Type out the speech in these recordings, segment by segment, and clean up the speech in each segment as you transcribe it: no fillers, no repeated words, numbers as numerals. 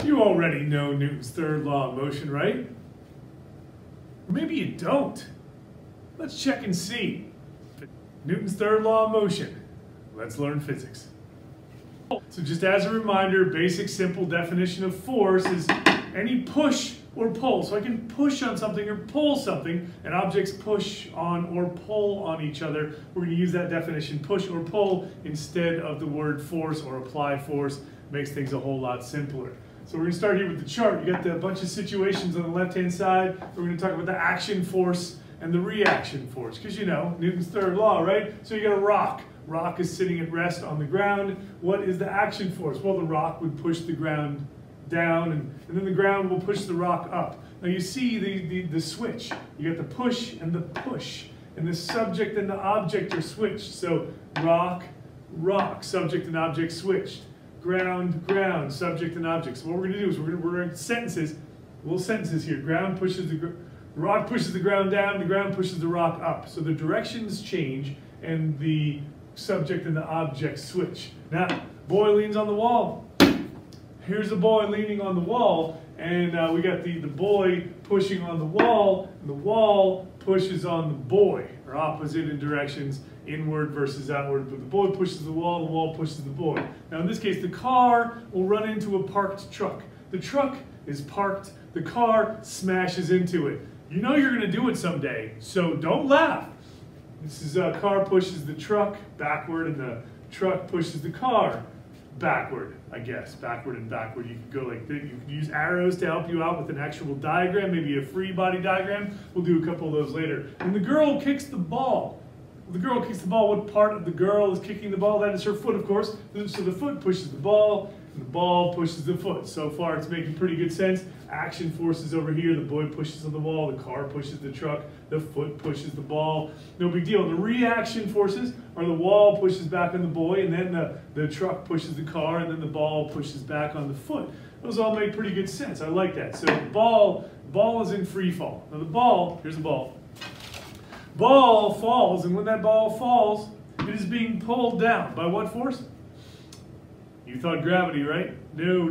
You already know Newton's third law of motion, right? Or maybe you don't. Let's check and see. Newton's third law of motion. Let's learn physics. So just as a reminder, basic simple definition of force is any push or pull. So I can push on something or pull something, and objects push on or pull on each other. We're going to use that definition, push or pull, instead of the word force or apply force. Makes things a whole lot simpler. So we're going to start here with the chart. You got a bunch of situations on the left-hand side. We're going to talk about the action force and the reaction force, because you know, Newton's third law, right? So you got a rock. Rock is sitting at rest on the ground. What is the action force? Well, the rock would push the ground down, and then the ground will push the rock up. Now you see the switch. You got the push and the push, and the subject and the object are switched. So rock, rock, subject and object switched. Ground, ground, subject and object. So what we're going to do is we're going to sentences, little sentences here. Ground pushes the rock pushes the ground down, the ground pushes the rock up. So the directions change and the subject and the object switch. Now, boy leans on the wall. Here's the boy leaning on the wall, and we got the boy pushing on the wall, and the wall pushes on the boy, or opposite in directions, inward versus outward. But the boy pushes the wall pushes the boy. Now in this case, the car will run into a parked truck. The truck is parked, the car smashes into it. You know you're going to do it someday, so don't laugh. This is car pushes the truck backward, and the truck pushes the car backward, I guess. Backward and backward. You can go like this. You can use arrows to help you out with an actual diagram, maybe a free body diagram. We'll do a couple of those later. And the girl kicks the ball. The girl kicks the ball. What part of the girl is kicking the ball? That is her foot, of course. So the foot pushes the ball, and the ball pushes the foot. So far, it's making pretty good sense. Action forces over here. The boy pushes on the wall. The car pushes the truck. The foot pushes the ball. No big deal. The reaction forces are the wall pushes back on the boy, and then the truck pushes the car, and then the ball pushes back on the foot. Those all make pretty good sense. I like that. So ball is in free fall. Now the ball, here's the ball. Ball falls, and when that ball falls, it is being pulled down. By what force? You thought gravity, right? No.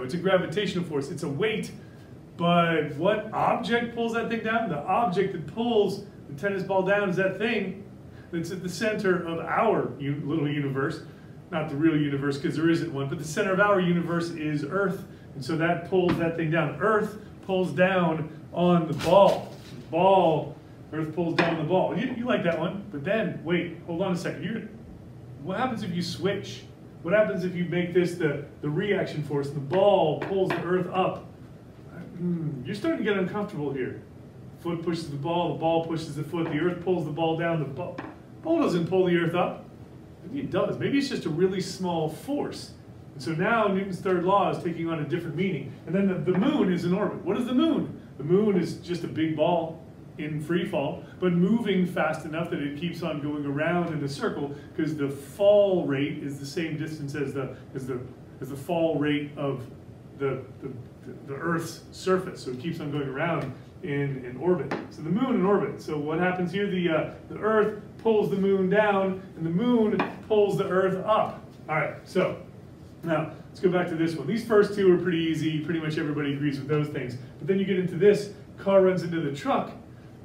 It's a gravitational force. It's a weight. But what object pulls that thing down? The object that pulls the tennis ball down is that thing that's at the center of our little universe. Not the real universe, because there isn't one, but the center of our universe is Earth. And so that pulls that thing down. Earth pulls down on the ball. Earth pulls down the ball. You like that one, but then, wait, hold on a second. What happens if you switch? What happens if you make this the reaction force? The ball pulls the Earth up. You're starting to get uncomfortable here. Foot pushes the ball pushes the foot, the Earth pulls the ball down, the ball doesn't pull the Earth up. Maybe it does. Maybe it's just a really small force. And so now Newton's third law is taking on a different meaning. And then the moon is in orbit. What is the moon? The moon is just a big ball in free fall, but moving fast enough that it keeps on going around in a circle, because the fall rate is the same distance as the fall rate of the Earth's surface. So it keeps on going around in orbit. So the moon in orbit. So what happens here? The Earth pulls the moon down, and the moon pulls the Earth up. All right. So now let's go back to this one. These first two are pretty easy. Pretty much everybody agrees with those things. But then you get into this. Car runs into the truck.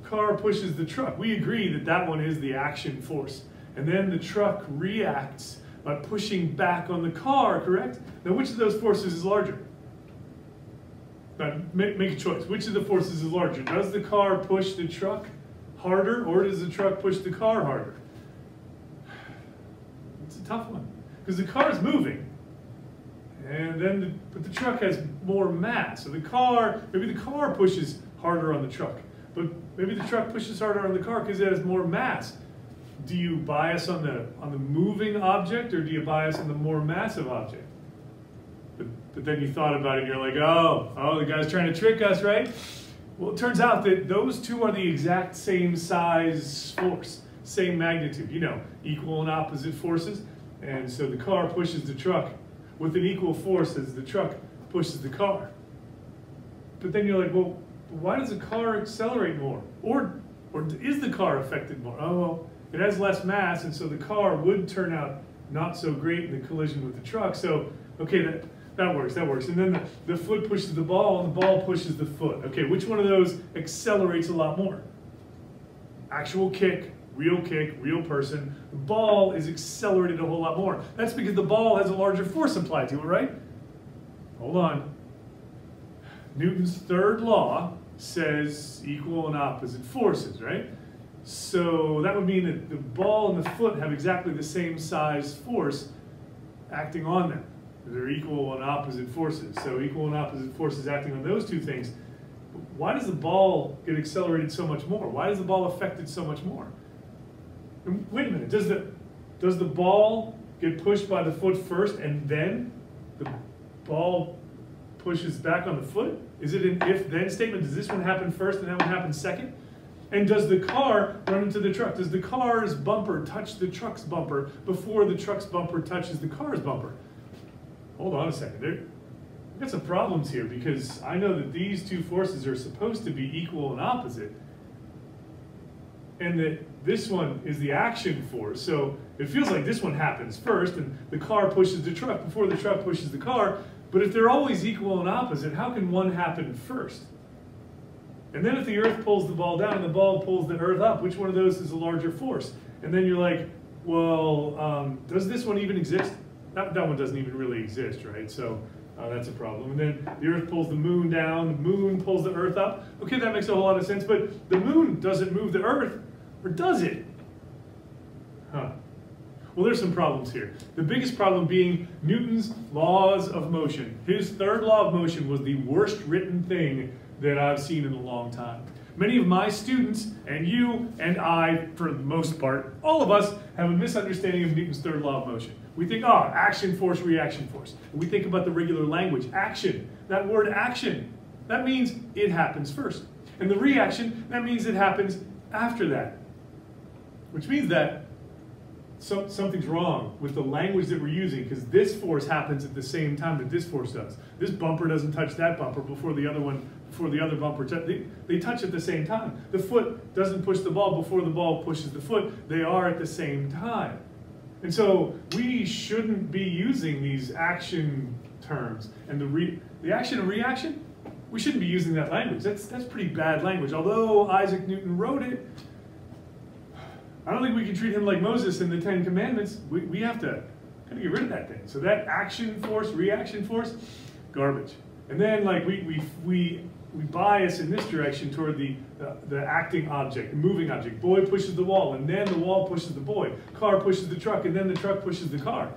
Car pushes the truck. We agree that that one is the action force. And then the truck reacts by pushing back on the car, correct? Now, which of those forces is larger? Now, make a choice. Which of the forces is larger? Does the car push the truck harder, or does the truck push the car harder? It's a tough one, because the car is moving, and then but the truck has more mass. So maybe the car pushes harder on the truck, but maybe the truck pushes harder on the car because it has more mass. Do you bias on the moving object, or do you bias on the more massive object? But then you thought about it and you're like, oh, the guy's trying to trick us, right? Well, it turns out that those two are the exact same size force, same magnitude, equal and opposite forces. And so the car pushes the truck with an equal force as the truck pushes the car. But then you're like, well, why does the car accelerate more? Or is the car affected more? Oh, well, it has less mass, and so the car would turn out not so great in the collision with the truck. So, okay, That works, that works. And then the foot pushes the ball and the ball pushes the foot. Okay, which one of those accelerates a lot more? Actual kick, real person. The ball is accelerated a whole lot more. That's because the ball has a larger force applied to it, right? Hold on. Newton's third law says equal and opposite forces, right? So that would mean that the ball and the foot have exactly the same size force acting on them. They're equal and opposite forces. So equal and opposite forces acting on those two things. Why does the ball get accelerated so much more? Why is the ball affected so much more? And wait a minute, does the ball get pushed by the foot first and then the ball pushes back on the foot? Is it an if-then statement? Does this one happen first and that one happen second? And does the car run into the truck? Does the car's bumper touch the truck's bumper before the truck's bumper touches the car's bumper? Hold on a second. I've got some problems here because I know that these two forces are supposed to be equal and opposite. And that this one is the action force. So it feels like this one happens first and the car pushes the truck before the truck pushes the car. But if they're always equal and opposite, how can one happen first? And then if the earth pulls the ball down and the ball pulls the earth up, which one of those is a larger force? And then you're like, well, does this one even exist? That one doesn't even really exist, right? So that's a problem. And then the earth pulls the moon down, the moon pulls the earth up. Okay, that makes a whole lot of sense, but the moon doesn't move the earth, or does it? Huh. Well, there's some problems here. The biggest problem being Newton's laws of motion. His third law of motion was the worst written thing that I've seen in a long time. Many of my students, and you and I, for the most part, all of us have a misunderstanding of Newton's third law of motion. We think, oh, action force, reaction force. And we think about the regular language, action. That word action, that means it happens first. And the reaction, that means it happens after that. Which means that something's wrong with the language that we're using because this force happens at the same time that this force does. This bumper doesn't touch that bumper before the other bumper. They touch at the same time. The foot doesn't push the ball before the ball pushes the foot. They are at the same time. And so we shouldn't be using these action terms. And the action and reaction, we shouldn't be using that language. That's pretty bad language. Although Isaac Newton wrote it, I don't think we can treat him like Moses in the Ten Commandments. We have to kind of get rid of that thing. So that action force, reaction force, garbage. And then like we bias in this direction toward the acting object, the moving object. Boy pushes the wall, and then the wall pushes the boy. Car pushes the truck, and then the truck pushes the car.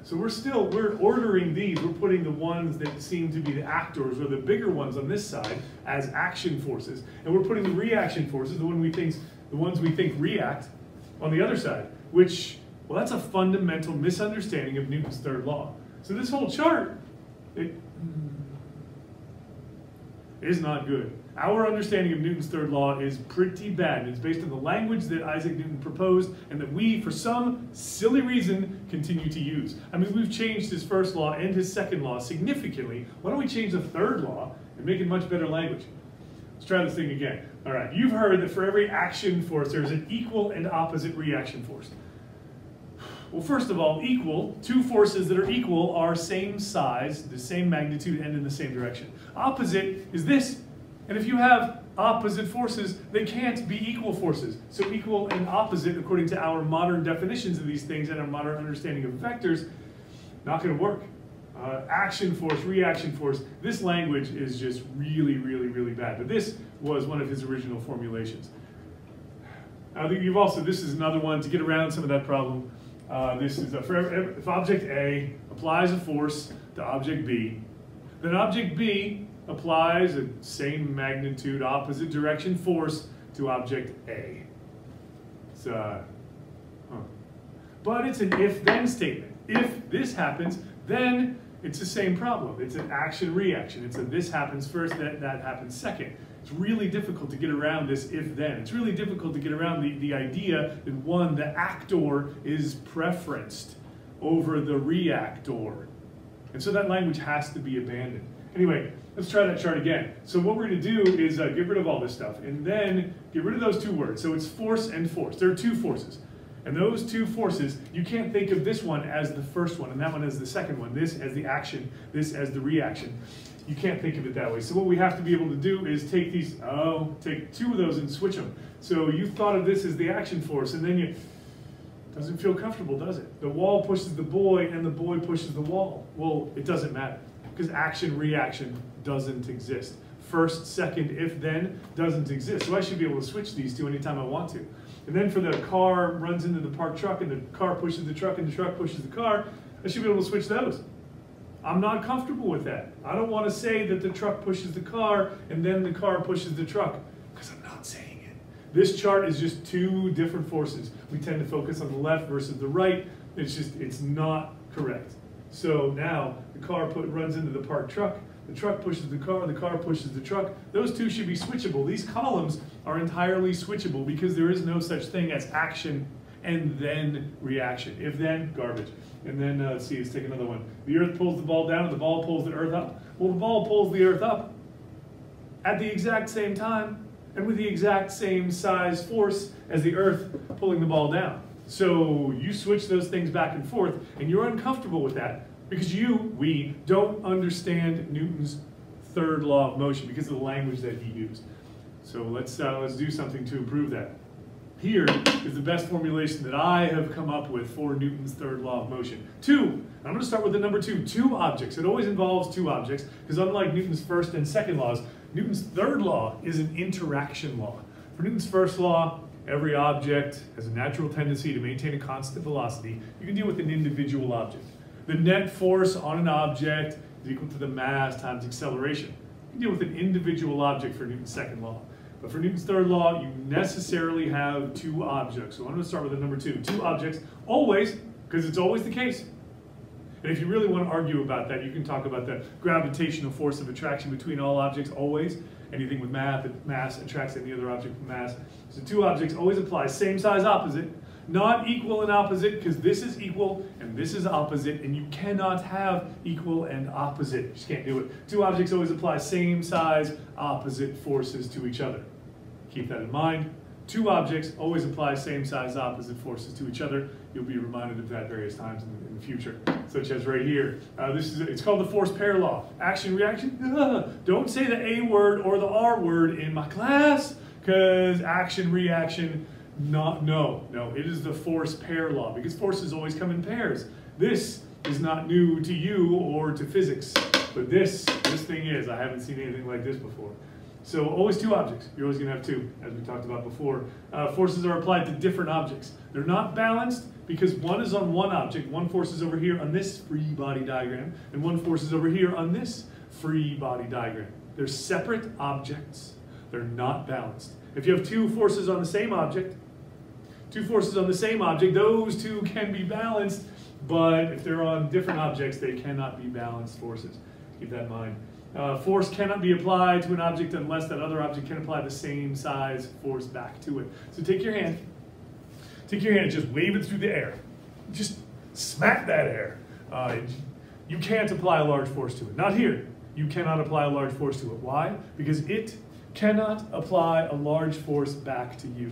So we're ordering these. We're putting the ones that seem to be the actors or the bigger ones on this side as action forces, and we're putting the reaction forces, the ones we think react, on the other side. Which, well, that's a fundamental misunderstanding of Newton's third law. So this whole chart, it is not good. Our understanding of Newton's third law is pretty bad. It's based on the language that Isaac Newton proposed and that we, for some silly reason, continue to use. I mean, we've changed his first law and his second law significantly. Why don't we change the third law and make it much better language? Let's try this thing again. All right, you've heard that for every action force, there's an equal and opposite reaction force. Well, first of all, equal, two forces that are equal are same size, the same magnitude, and in the same direction. Opposite is this. And if you have opposite forces, they can't be equal forces. So equal and opposite, according to our modern definitions of these things and our modern understanding of vectors, not going to work. Action force, reaction force, this language is just really, really, really bad. But this was one of his original formulations. This is another one to get around some of that problem. This is if object A applies a force to object B, then object B applies a same magnitude, opposite direction force to object A. But it's an if-then statement. If this happens, then it's the same problem. It's an action-reaction. It's a this happens first, that happens second. It's really difficult to get around this if-then. It's really difficult to get around the idea that the actor is preferenced over the reactor. And so that language has to be abandoned. Anyway, let's try that chart again. So what we're going to do is get rid of all this stuff and then get rid of those two words. So it's force and force. There are two forces. And those two forces, you can't think of this one as the first one and that one as the second one, this as the action, this as the reaction. You can't think of it that way. So what we have to be able to do is take take two of those and switch them. So you thought of this as the action force, and then doesn't feel comfortable, does it? The wall pushes the boy and the boy pushes the wall. Well, it doesn't matter because action, reaction doesn't exist. First, second, if, then doesn't exist. So I should be able to switch these two anytime I want to. And then for the car runs into the parked truck and the car pushes the truck and the truck pushes the car, I should be able to switch those. I'm not comfortable with that. I don't want to say that the truck pushes the car and then the car pushes the truck because I'm not saying it. This chart is just two different forces. We tend to focus on the left versus the right. It's not correct. So now the car runs into the parked truck. The truck pushes the car pushes the truck. Those two should be switchable. These columns are entirely switchable because there is no such thing as action and then reaction. If then, garbage. And then, let's see, let's take another one. The earth pulls the ball down and the ball pulls the earth up. Well, the ball pulls the earth up at the exact same time and with the exact same size force as the earth pulling the ball down. So you switch those things back and forth and you're uncomfortable with that because we don't understand Newton's third law of motion because of the language that he used. So let's do something to improve that. Here is the best formulation that I have come up with for Newton's third law of motion. I'm going to start with the number two objects. It always involves two objects because unlike Newton's first and second laws, Newton's third law is an interaction law. For Newton's first law, every object has a natural tendency to maintain a constant velocity. You can deal with an individual object. The net force on an object is equal to the mass times acceleration. You can deal with an individual object for Newton's second law. But for Newton's third law, you necessarily have two objects. So I'm going to start with the number two. Two objects, always, because it's always the case. And if you really want to argue about that, you can talk about the gravitational force of attraction between all objects, always. Anything with mass attracts any other object with mass. So two objects always apply, same size, opposite. Not equal and opposite, because this is equal and this is opposite, and you cannot have equal and opposite. You just can't do it. Two objects always apply same size, opposite forces to each other. Keep that in mind. Two objects always apply same size, opposite forces to each other. You'll be reminded of that various times in the future, such as right here. It's called the force pair law. Action, reaction. Don't say the A word or the R word in my class, because action, reaction, no, it is the force pair law, because forces always come in pairs. This is not new to you or to physics, but this thing is. I haven't seen anything like this before. So always two objects. You're always going to have two, as we talked about before. Forces are applied to different objects. They're not balanced because one is on one object. One force is over here on this free body diagram, and one force is over here on this free body diagram. They're separate objects. They're not balanced. If you have two forces on the same object, those two can be balanced, but if they're on different objects, they cannot be balanced forces. Keep that in mind. Force cannot be applied to an object unless that other object can apply the same size force back to it. So take your hand and just wave it through the air. Just smack that air. You can't apply a large force to it. Not here. You cannot apply a large force to it. Why? Because it cannot apply a large force back to you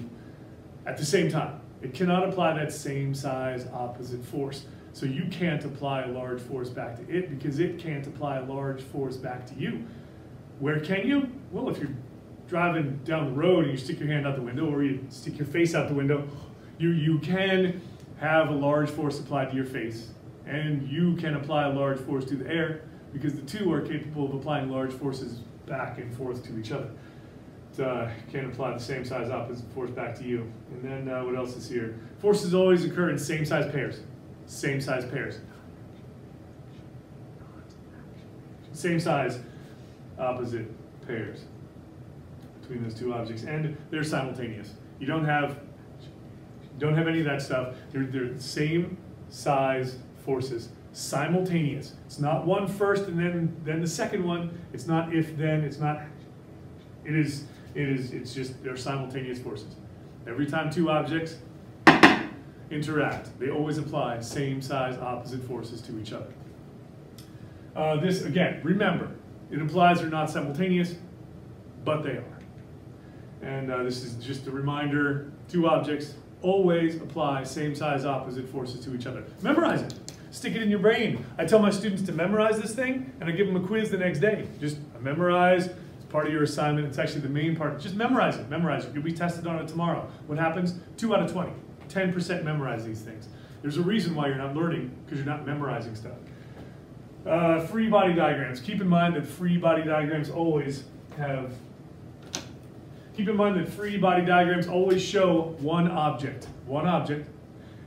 at the same time. It cannot apply that same size opposite force. So you can't apply a large force back to it because it can't apply a large force back to you. Where can you? Well, if you're driving down the road and you stick your hand out the window or you stick your face out the window, you can have a large force applied to your face, and you can apply a large force to the air because the two are capable of applying large forces back and forth to each other. Can't apply the same size opposite force back to you. And then what else is here? Forces always occur in same size pairs. Same size pairs. Same size opposite pairs between those two objects, and they're simultaneous. You don't have any of that stuff. They're same size forces, simultaneous. It's not one first and then the second one. It's not if then. It's not. It's just they're simultaneous forces. Every time two objects interact, they always apply same size opposite forces to each other. This, again, remember, it implies they're not simultaneous, but they are. And this is just a reminder, two objects, always apply same size opposite forces to each other. Memorize it. Stick it in your brain. I tell my students to memorize this thing, and I give them a quiz the next day. Just memorize. It's part of your assignment. It's actually the main part. Just memorize it. Memorize it. You'll be tested on it tomorrow. What happens? 2 out of 20. 10% memorize these things. There's a reason why you're not learning, because you're not memorizing stuff. Free body diagrams. Keep in mind that free body diagrams always show one object,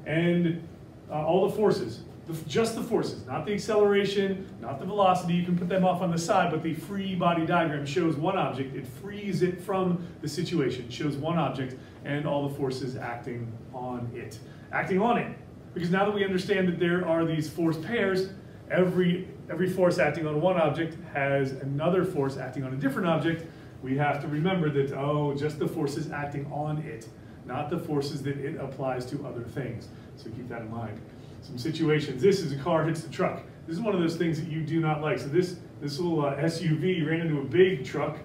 and all the forces, just the forces, not the acceleration, not the velocity. You can put them off on the side, but the free body diagram shows one object. It frees it from the situation. It shows one object and all the forces acting on it. Because now that we understand that there are these force pairs, every force acting on one object has another force acting on a different object. We have to remember that, oh, just the forces acting on it, not the forces that it applies to other things. So keep that in mind. Some situations. This is a car hits the truck. This is one of those things that you do not like. So this little SUV ran into a big truck.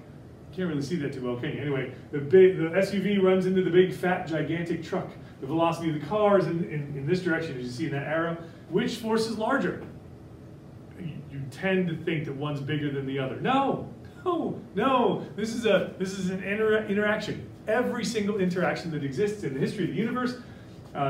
Can't really see that too well, can you? Anyway, the SUV runs into the big, fat, gigantic truck. The velocity of the car is in this direction, as you see in that arrow. Which force is larger? You tend to think that one's bigger than the other. No. This is an interaction. Every single interaction that exists in the history of the universe,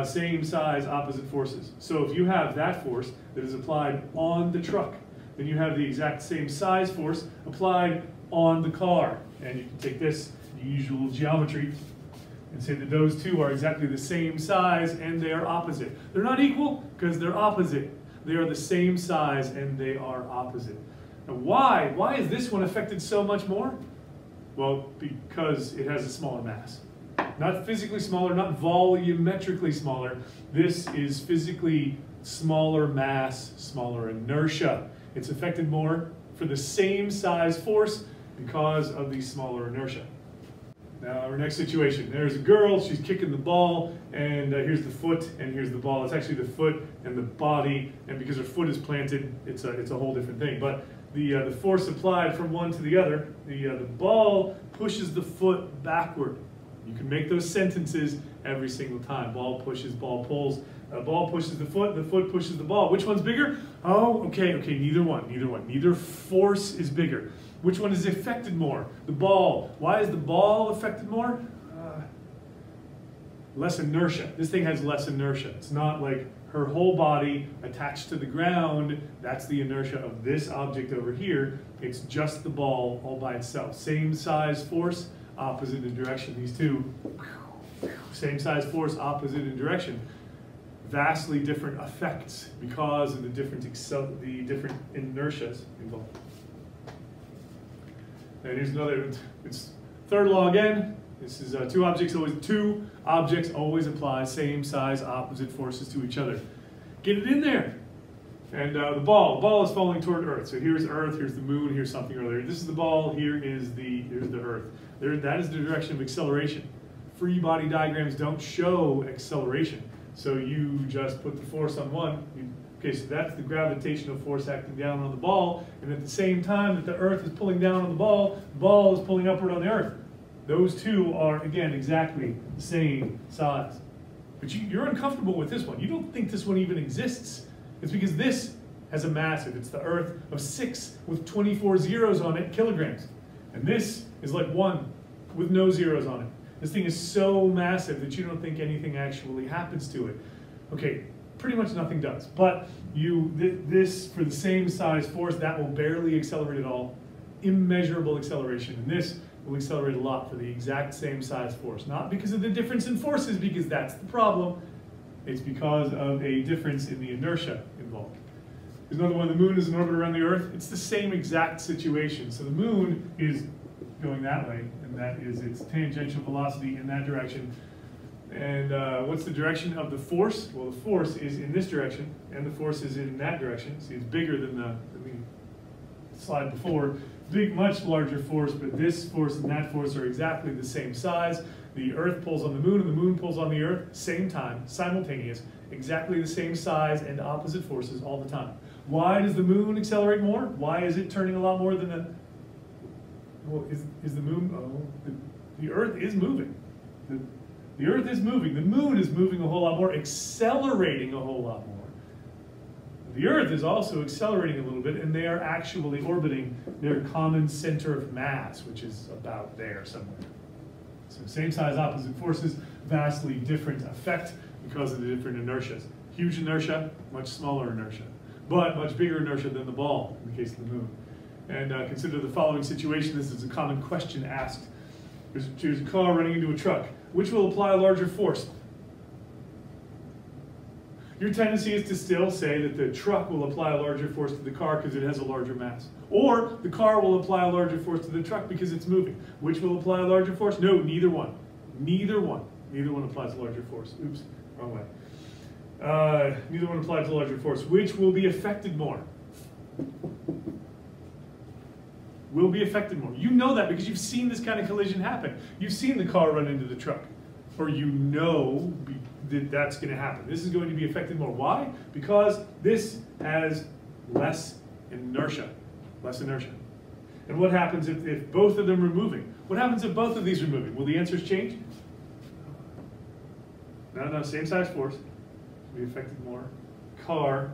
same size, opposite forces. So if you have that force that is applied on the truck, then you have the exact same size force applied on the car. And you can take this usual geometry and say that those two are exactly the same size and they are opposite. They're not equal because they're opposite. They are the same size and they are opposite. Now why? Why is this one affected so much more? Well, because it has a smaller mass. Not physically smaller, not volumetrically smaller. This is physically smaller mass, smaller inertia. It's affected more for the same size force because of the smaller inertia. Now our next situation, there's a girl, she's kicking the ball, and here's the foot, and here's the ball. It's actually the foot and the body, and because her foot is planted, it's a whole different thing. But the force applied from one to the other, the ball pushes the foot backward. You can make those sentences every single time. Ball pushes, ball pulls. Ball pushes the foot pushes the ball. Which one's bigger? Oh, okay, neither one. Neither force is bigger. Which one is affected more? The ball. Why is the ball affected more? Less inertia. This thing has less inertia. It's not like her whole body attached to the ground. That's the inertia of this object over here. It's just the ball all by itself. Same size force, opposite in direction. These two, same size force, opposite in direction. Vastly different effects because of the different inertias involved. And here's another, it's third law again. This is two objects always apply same size opposite forces to each other. Get it in there. And the ball is falling toward Earth. So here's Earth, here's the moon, here's something earlier. This is the ball, here's the Earth. That is the direction of acceleration. Free body diagrams don't show acceleration. So you just put the force on one. Okay, so that's the gravitational force acting down on the ball, and at the same time that the Earth is pulling down on the ball is pulling upward on the Earth. Those two are, again, exactly the same size. But you're uncomfortable with this one. You don't think this one even exists. It's because this has a massive, it's the Earth of 6 with 24 zeros on it, kilograms. And this is like 1 with no zeros on it. This thing is so massive that you don't think anything actually happens to it. Okay, pretty much nothing does. But this, for the same size force, that will barely accelerate at all. Immeasurable acceleration. And this will accelerate a lot for the exact same size force. Not because of the difference in forces, because that's the problem. It's because of a difference in the inertia involved. There's another one, the moon is in orbit around the Earth. It's the same exact situation. So the moon is going that way, and that is its tangential velocity in that direction. And what's the direction of the force? Well, the force is in this direction, and the force is in that direction. See, it's bigger than the slide before. Big, much larger force, but this force and that force are exactly the same size. The Earth pulls on the moon, and the moon pulls on the Earth, same time, simultaneous, exactly the same size and opposite forces all the time. Why does the moon accelerate more? Why is it turning a lot more than the... Well, is the moon... Oh, the Earth is moving. The Earth is moving. The moon is moving a whole lot more, accelerating a whole lot more. The Earth is also accelerating a little bit, and they are actually orbiting their common center of mass, which is about there somewhere. So same size, opposite forces, vastly different effect because of the different inertias. Huge inertia, much smaller inertia, but much bigger inertia than the ball in the case of the moon. And consider the following situation. This is a common question asked. There's a car running into a truck. Which will apply a larger force? Your tendency is to still say that the truck will apply a larger force to the car because it has a larger mass. Or the car will apply a larger force to the truck because it's moving. Which will apply a larger force? No, neither one. Neither one. Neither one applies a larger force. Oops, wrong way. Neither one applies a larger force. Which will be affected more? Will be affected more. You know that because you've seen this kind of collision happen. You've seen the car run into the truck. Or you know that that's going to happen. This is going to be affected more. Why? Because this has less inertia. Less inertia. And what happens if both of them are moving? What happens if both of these are moving? Will the answers change? No, same size force. Be affected more. Car,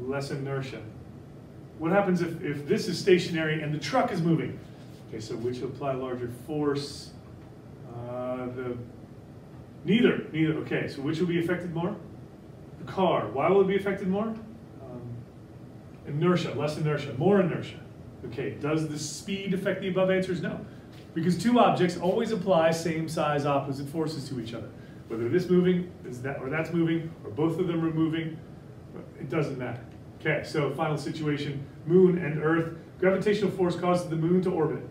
less inertia. What happens if this is stationary and the truck is moving? Okay, so which will apply larger force? Neither. Okay, so which will be affected more? The car. Why will it be affected more? Inertia, less inertia, more inertia. Okay, does the speed affect the above answers? No. Because two objects always apply same size opposite forces to each other. Whether this moving is that, or that's moving, or both of them are moving, it doesn't matter. Okay, so final situation, moon and Earth. Gravitational force causes the moon to orbit,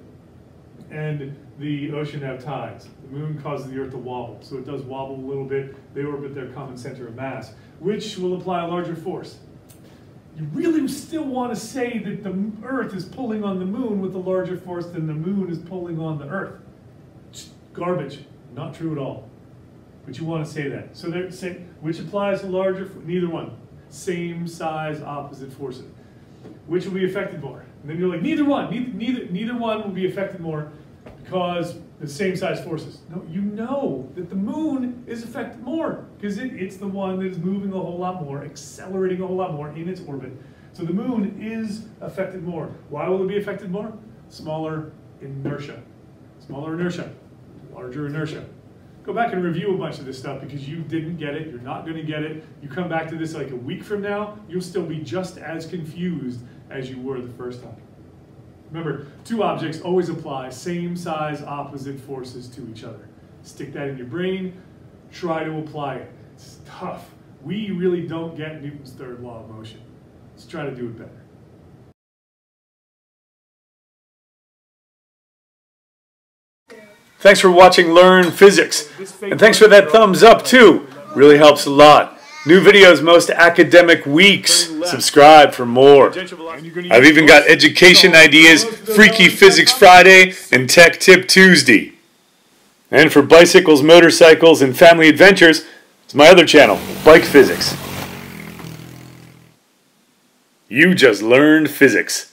and the ocean have tides. The moon causes the Earth to wobble, so it does wobble a little bit. They orbit their common center of mass. Which will apply a larger force? You really still want to say that the Earth is pulling on the moon with a larger force than the moon is pulling on the Earth. Garbage, not true at all. But you want to say that. So they're saying, which applies a larger, neither one. Same size, opposite forces. Which will be affected more? And then you're like, neither one. Neither one will be affected more because the same size forces. No, you know that the moon is affected more because it's the one that is moving a whole lot more, accelerating a whole lot more in its orbit. So the moon is affected more. Why will it be affected more? Smaller inertia. Smaller inertia. Larger inertia. Go back and review a bunch of this stuff because you didn't get it, you're not going to get it. You come back to this like a week from now, you'll still be just as confused as you were the first time. Remember, two objects always apply same size opposite forces to each other. Stick that in your brain, try to apply it. It's tough. We really don't get Newton's third law of motion. Let's try to do it better. Thanks for watching Learn Physics. And thanks for that thumbs up too. Really helps a lot. New videos most academic weeks. Subscribe for more. I've even got education ideas, Freaky Physics Friday, and Tech Tip Tuesday. And for bicycles, motorcycles, and family adventures, it's my other channel, Bike Physics. You just learned physics.